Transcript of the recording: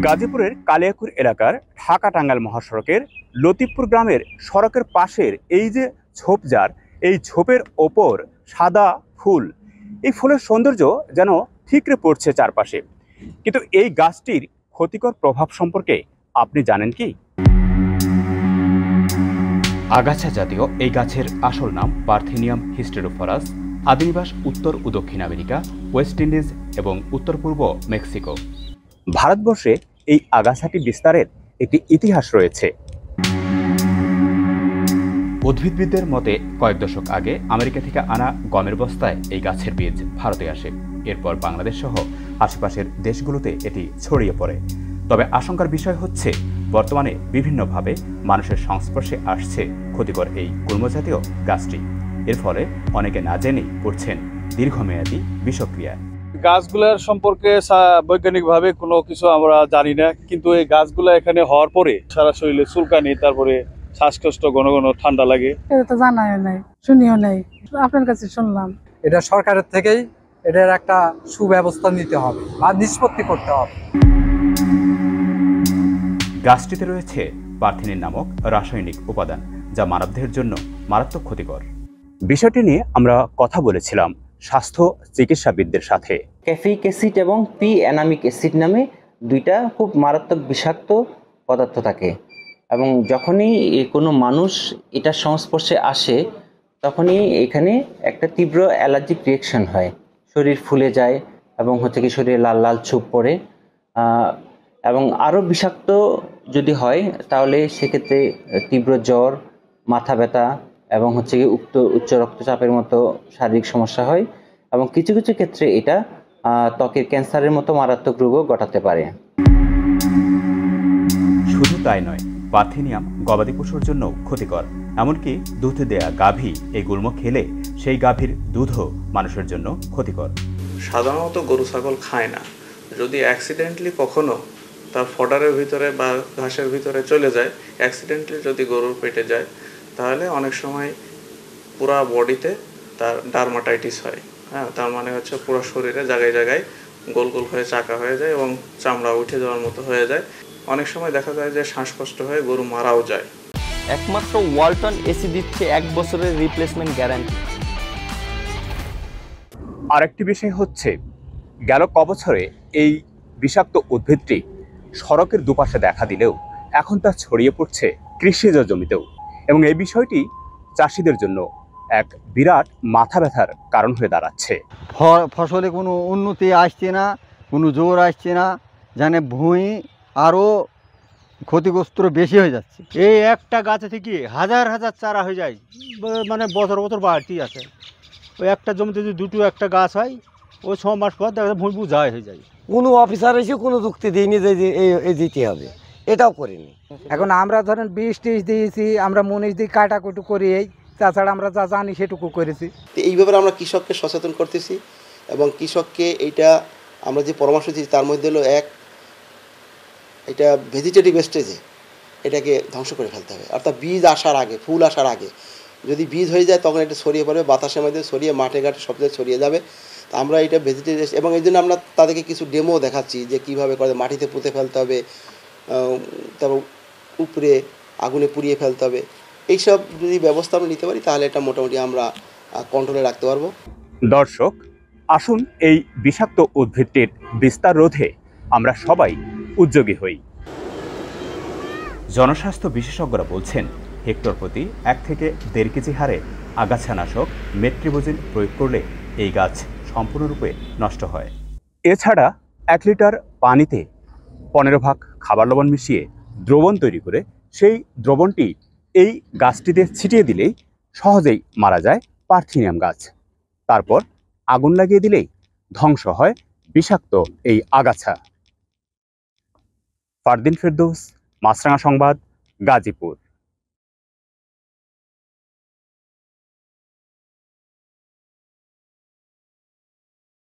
গাজীপুরের কালিয়াকুর এলাকার ঢাকা-টাঙ্গাইল মহাসড়কের লতিফপুর গ্রামের সড়কের পাশের এই যে ঝোপঝাড়, এই ঝোপের ওপর সাদা ফুল, এই ফুলের সৌন্দর্য যেন ঠিকরে পড়ছে চারপাশে। কিন্তু এই গাছটির ক্ষতিকর প্রভাব সম্পর্কে আপনি জানেন কি? আগাছা জাতীয় এই গাছের আসল নাম পার্থেনিয়াম হিস্টেরোফরাস। আদিনিবাস উত্তর ও দক্ষিণ আমেরিকা, ওয়েস্ট ইন্ডিজ এবং উত্তর পূর্ব মেক্সিকো। ভারতবর্ষে এই আগাছাটি বিস্তারের একটি ইতিহাস রয়েছে। উদ্ভিদবিদদের মতে কয়েক দশক আগে আমেরিকা থেকে আনা গমের বস্তায় এই গাছের বীজ ভারতে আসে। এরপর বাংলাদেশ সহ আশেপাশের দেশগুলোতে এটি ছড়িয়ে পড়ে। তবে আশঙ্কার বিষয় হচ্ছে বর্তমানে বিভিন্নভাবে মানুষের সংস্পর্শে আসছে ক্ষতিকর এই গুল্মজাতীয় গাছটি। এর ফলে অনেকে না জেনেই পড়ছেন দীর্ঘমেয়াদী বিষক্রিয়ায়। গাছগুলোর সম্পর্কে বৈজ্ঞানিকভাবে কোনো কিছু আমরা জানি না, কিন্তু এই গাছগুলো এখানে হওয়ার পরে সারা শরীরে চুলকানি, তারপরে শ্বাসকষ্ট, ঘন ঘন ঠান্ডা লাগে। এটা তো জানাই নাই, শুনিও নাই, আপনার কাছে শুনলাম। এটা সরকারের থেকেই এটার একটা সুব্যবস্থা নিতে হবে বা নিষ্পত্তি করতে হবে। গাছটিতে রয়েছে পার্থেনিন নামক রাসায়নিক উপাদান, যা মানবদেহের জন্য মারাত্মক ক্ষতিকর। বিষয়টি নিয়ে আমরা কথা বলেছিলাম স্বাস্থ্য চিকিৎসাবিদদের সাথে। ক্যাফিক অ্যাসিড এবং পি অ্যানামিক অ্যাসিড নামে দুইটা খুব মারাত্মক বিষাক্ত পদার্থ থাকে, এবং যখনই কোনো মানুষ এটার সংস্পর্শে আসে তখনই এখানে একটা তীব্র অ্যালার্জিক রিয়াকশন হয়, শরীর ফুলে যায় এবং কি শরীরে লাল লাল ছোপ পড়ে, এবং আরও বিষাক্ত যদি হয় তাহলে সেক্ষেত্রে তীব্র জ্বর, মাথা ব্যথা এবং উচ্চ রক্তচাপের মতো শারীরিক সমস্যা হয়, এবং কিছু কিছু ক্ষেত্রে এটা ত্বকের ক্যান্সারের মতো মারাত্মক রোগও ঘটাতে পারে। শুধু তাই নয়, পার্থেনিয়াম গবাদি পশুর জন্য ক্ষতিকর। এমনকি দুধে দেয়া গাভী এই গুল্ম খেলে সেই গাভীর দুধও মানুষের জন্য ক্ষতিকর। সাধারণত গরু ছাগল খায় না, যদি অ্যাক্সিডেন্টলি কখনো তার ফডারের ভিতরে বা ঘাসের ভিতরে চলে যায়, অ্যাক্সিডেন্টলি যদি গরুর পেটে যায়, তাহলে অনেক সময় পুরা বডিতে তার ডার্মাটাইটিস হয়। তার মানে হচ্ছে পুরো শরীরে জায়গায় জায়গায় গোল গোল হয়ে চাকা হয়ে যায় এবং চামড়া উঠে যাওয়ার মতো হয়ে যায়। অনেক সময় দেখা যায় যে শ্বাসকষ্ট হয়ে গরু মারাও যায়। একমাত্র ওয়ালটন এসি দিচ্ছে 1 বছরের রিপ্লেসমেন্ট গ্যারান্টি। আরেকটি বিষয় হচ্ছে, গেল কবছরে এই বিষাক্ত উদ্ভিদটি সড়কের দুপাশে দেখা দিলেও এখন তা ছড়িয়ে পড়ছে কৃষিজ জমিতেও, এবং এই বিষয়টি চাষিদের জন্য এক বিরাট মাথা ব্যথার কারণ হয়ে দাঁড়াচ্ছে। ফসলে কোনো উন্নতি আসছে না, কোনো জোর আসছে না, জানে ভূমি আরও ক্ষতিগ্রস্ত বেশি হয়ে যাচ্ছে। এই একটা গাছে থেকে হাজার হাজার চারা হয়ে যায়, মানে বছর বছর বাড়তি আছে। ওই একটা জমিতে যদি দুটো একটা গাছ হয়, ওই 6 মাস পর দেখা যায় ভূমি বোঝাই হয়ে যায়। কোনো অফিসার এসে কোনো যুক্তি দিইনি যে এই দিতে হবে, এটাও করিনি। এখন আমরা ধরেন 20-30 দিয়েছি, আমরা 19 দিয়ে কাটাকুটু করি, এই তাছাড়া আমরা যা জানি সেটুকু করেছি। এই ব্যাপারে আমরা কৃষককে সচেতন করতেছি, এবং কৃষককে এইটা আমরা যে পরামর্শ দিচ্ছি তার মধ্যে হলো এটা ভেজিটেটিভ স্টেজে এটাকে ধ্বংস করে ফেলতে হবে, অর্থাৎ বীজ আসার আগে, ফুল আসার আগে যদি বীজ হয়ে যায় তখন এটা ছড়িয়ে পড়বে, বাতাসের মধ্যে ছড়িয়ে মাঠে ঘাটে সব জায়গায় ছড়িয়ে যাবে। তো আমরা এটা ভেজিটেটিভ, এবং এই জন্য আমরা তাদেরকে কিছু ডেমো দেখাচ্ছি যে কীভাবে করে মাটিতে পুঁতে ফেলতে হবে, তারপর উপরে আগুনে পুড়িয়ে ফেলতে হবে। এইসব যদি ব্যবস্থা আমরা নিতে পারি তাহলে এটা মোটামুটি আমরা কন্ট্রোলে রাখতে পারবো। দর্শক, আসুন এই বিষাক্ত উদ্ভিদটির বিস্তার রোধে আমরা সবাই উদ্যোগী হই। জনস্বাস্থ্য বিশেষজ্ঞরা বলছেন, হেক্টর প্রতি 1 থেকে 1.5 কেজি হারে আগাছানাশক মেট্রিবোজিন প্রয়োগ করলে এই গাছ সম্পূর্ণরূপে নষ্ট হয়। এছাড়া 1 লিটার পানিতে 15 ভাগ খাবার লবণ মিশিয়ে দ্রবণ তৈরি করে সেই দ্রবণটি এই গাছটিতে ছিটিয়ে দিলেই সহজেই মারা যায় পার্থেনিয়াম গাছ। তারপর আগুন লাগিয়ে দিলেই ধ্বংস হয় বিষাক্ত এই আগাছা। ফারদিন ফেরদৌস, মাছরাঙা সংবাদ, গাজীপুর।